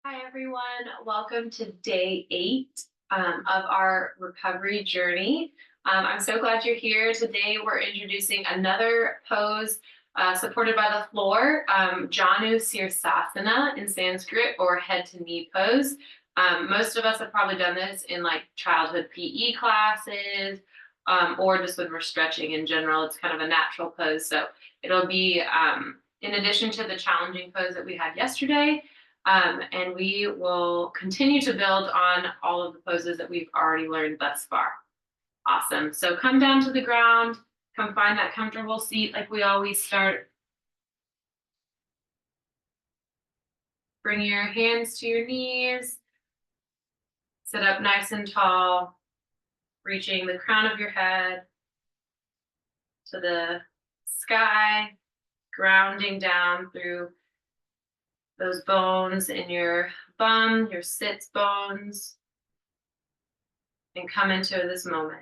Hi, everyone. Welcome to day 8 of our recovery journey. I'm so glad you're here. Today, we're introducing another pose supported by the floor, Janu Sirsasana in Sanskrit, or head to knee pose. Most of us have probably done this in like childhood PE classes or just when we're stretching in general. It's kind of a natural pose. So it'll be in addition to the challenging pose that we had yesterday. And we will continue to build on all of the poses that we've already learned thus far. Awesome. So come down to the ground, come find that comfortable seat like we always start. Bring your hands to your knees. Sit up nice and tall, reaching the crown of your head to the sky, grounding down through those bones in your bum, your sits bones, and come into this moment.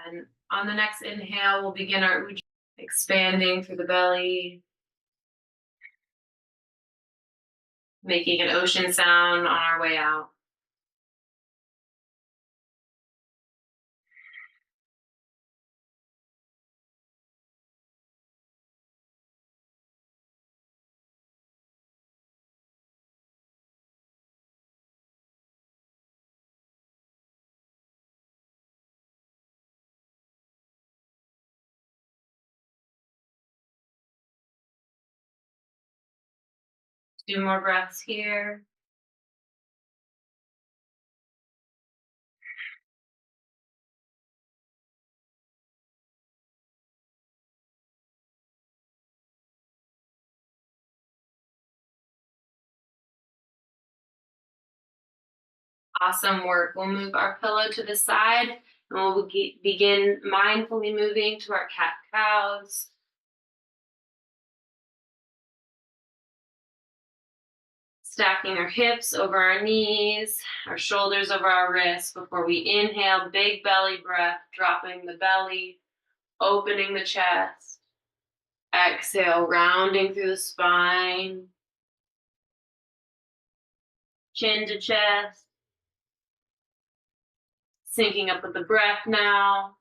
And on the next inhale, we'll begin our ujjayi, expanding through the belly, making an ocean sound on our way out. Two more breaths here. Awesome work. We'll move our pillow to the side and we'll begin mindfully moving to our cat cows. Stacking our hips over our knees, our shoulders over our wrists before we inhale, big belly breath, dropping the belly, opening the chest. Exhale, rounding through the spine, chin to chest. Syncing up with the breath now.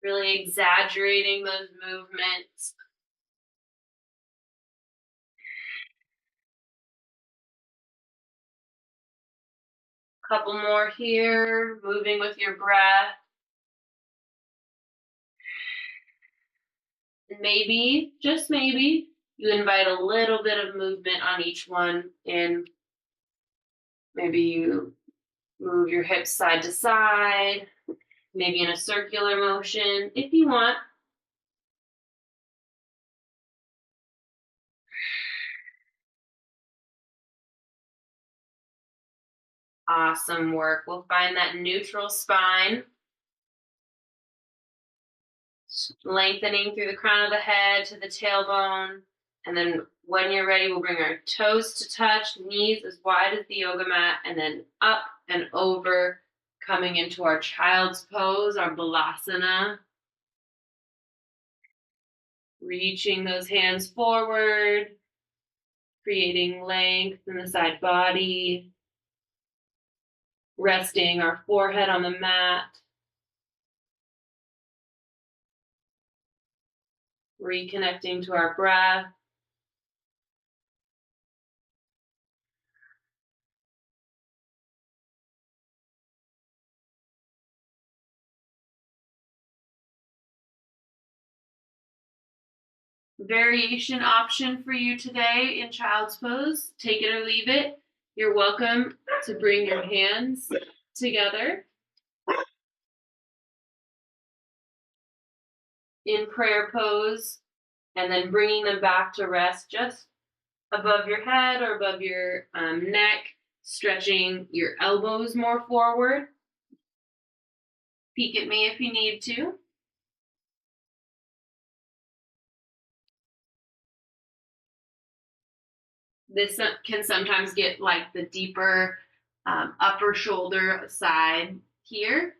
Really exaggerating those movements. Couple more here, moving with your breath. And maybe, just maybe, you invite a little bit of movement on each one in. Maybe you move your hips side to side, maybe in a circular motion, if you want. Awesome work. We'll find that neutral spine. Lengthening through the crown of the head to the tailbone. And then when you're ready, we'll bring our toes to touch, knees as wide as the yoga mat, and then up and over, coming into our child's pose, our balasana. Reaching those hands forward, creating length in the side body. Resting our forehead on the mat. Reconnecting to our breath. Variation option for you today in child's pose. Take it or leave it. You're welcome to bring your hands together in prayer pose And then bringing them back to rest just above your head or above your neck, stretching your elbows more forward. Peek at me if you need to. This can sometimes get like the deeper upper shoulder side here.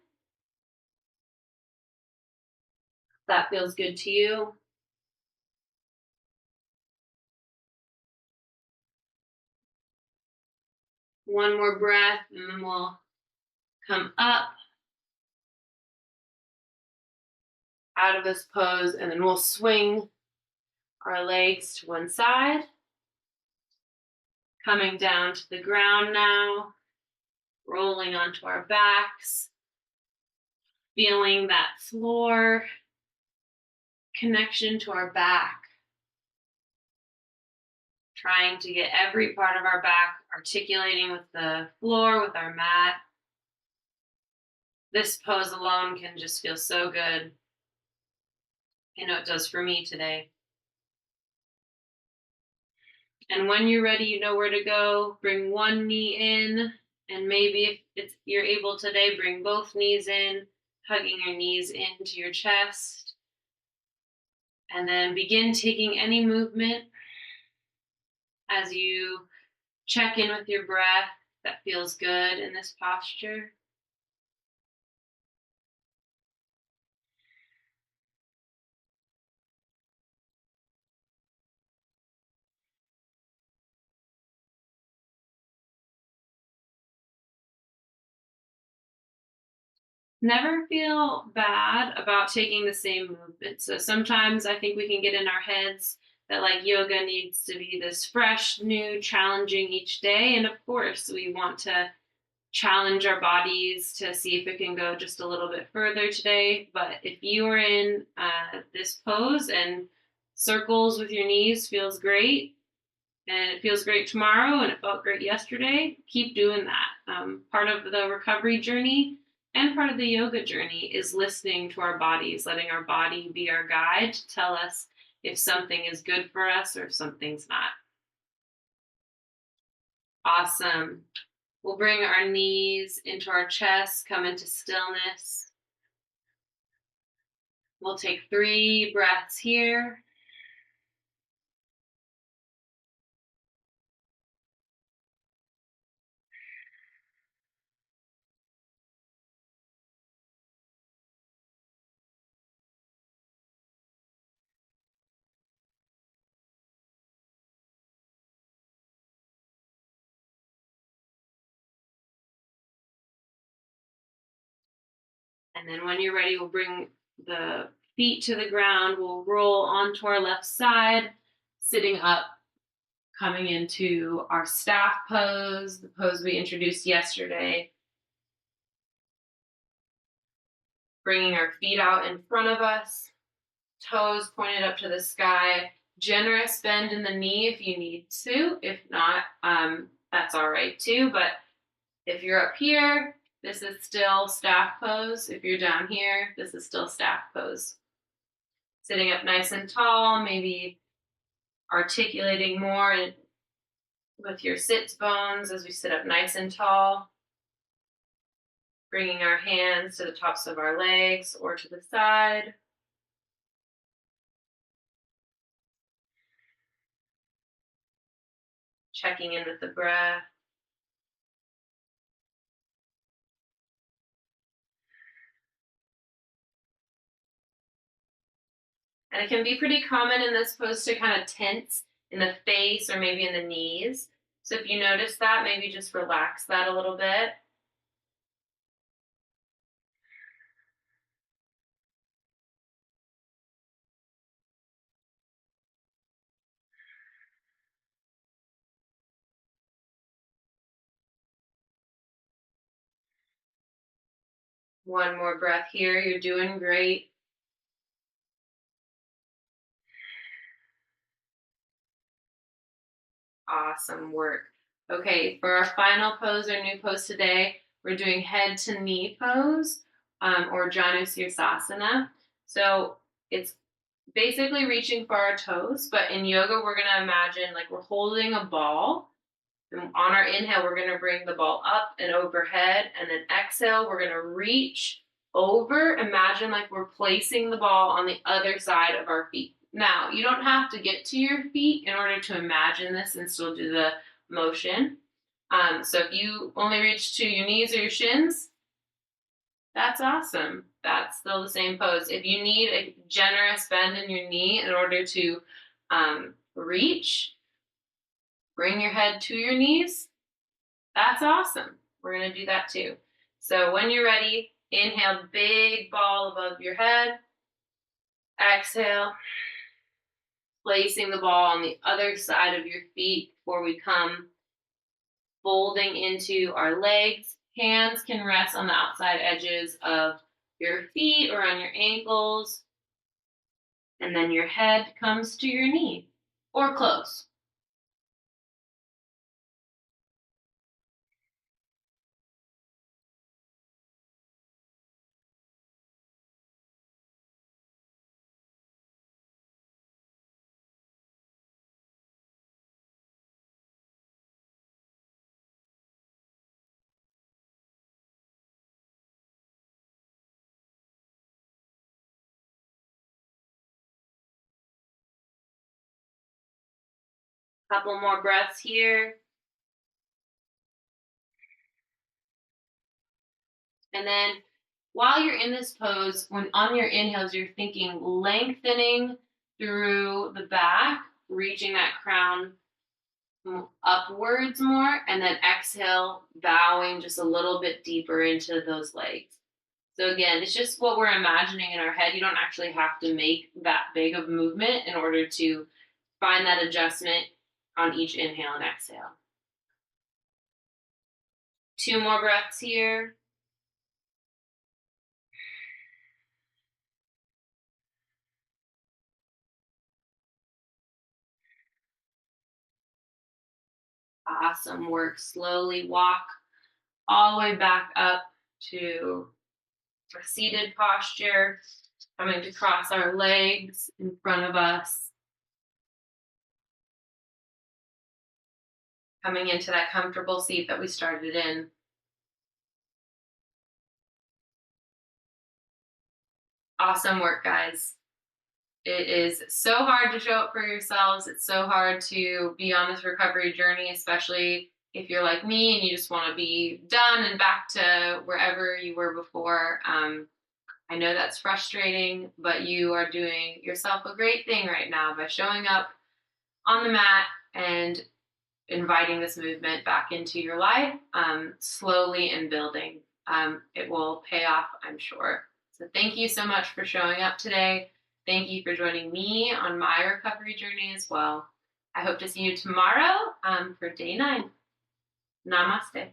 That feels good to you. One more breath, and then we'll come up out of this pose, and then we'll swing our legs to one side. Coming down to the ground now, rolling onto our backs, feeling that floor connection to our back. Trying to get every part of our back articulating with the floor, with our mat. This pose alone can just feel so good. I know it does for me today. And when you're ready, you know where to go. Bring one knee in, and maybe if you're able today, bring both knees in, hugging your knees into your chest. And then begin taking any movement as you check in with your breath that feels good in this posture. Never feel bad about taking the same movement. So sometimes I think we can get in our heads that like yoga needs to be this fresh, new, challenging each day. And of course, we want to challenge our bodies to see if it can go just a little bit further today. But if you are in this pose and circles with your knees feels great, and it feels great tomorrow, and it felt great yesterday, keep doing that. Part of the recovery journey and part of the yoga journey is listening to our bodies, letting our body be our guide to tell us if something is good for us or if something's not. Awesome. We'll bring our knees into our chest, come into stillness. We'll take 3 breaths here. And then when you're ready, we'll bring the feet to the ground. We'll roll onto our left side, sitting up, coming into our staff pose, the pose we introduced yesterday. Bringing our feet out in front of us, toes pointed up to the sky. Generous bend in the knee if you need to. If not, that's all right too. But if you're up here, this is still staff pose. If you're down here, this is still staff pose. Sitting up nice and tall, maybe articulating more with your sits bones as we sit up nice and tall. Bringing our hands to the tops of our legs or to the side. Checking in with the breath. And it can be pretty common in this pose to kind of tense in the face or maybe in the knees. So if you notice that, maybe just relax that a little bit. One more breath here. You're doing great. Awesome work. Okay, for our final pose or new pose today, we're doing head to knee pose or Janu Sirsasana. So it's basically reaching for our toes, but in yoga, we're gonna imagine like we're holding a ball. And on our inhale, we're gonna bring the ball up and overhead, and then exhale, we're gonna reach over. Imagine like we're placing the ball on the other side of our feet. Now, you don't have to get to your feet in order to imagine this and still do the motion. So if you only reach to your knees or your shins, that's awesome. That's still the same pose. If you need a generous bend in your knee in order to reach, bring your head to your knees. That's awesome. We're going to do that too. So when you're ready, inhale, big ball above your head. Exhale, placing the ball on the other side of your feet before we come folding into our legs. Hands can rest on the outside edges of your feet or on your ankles. And then your head comes to your knee or close. Couple more breaths here. And then while you're in this pose, when on your inhales, you're thinking lengthening through the back, reaching that crown upwards more, and then exhale, bowing just a little bit deeper into those legs. So again, it's just what we're imagining in our head. You don't actually have to make that big of movement in order to find that adjustment on each inhale and exhale. Two more breaths here. Awesome work. Slowly walk all the way back up to a seated posture, coming to cross our legs in front of us, coming into that comfortable seat that we started in. Awesome work, guys. It is so hard to show up for yourselves. It's so hard to be on this recovery journey, especially if you're like me and you just want to be done and back to wherever you were before. I know that's frustrating, but you are doing yourself a great thing right now by showing up on the mat and inviting this movement back into your life, slowly and building. It will pay off, I'm sure. So thank you so much for showing up today. Thank you for joining me on my recovery journey as well. I hope to see you tomorrow for day 9. Namaste.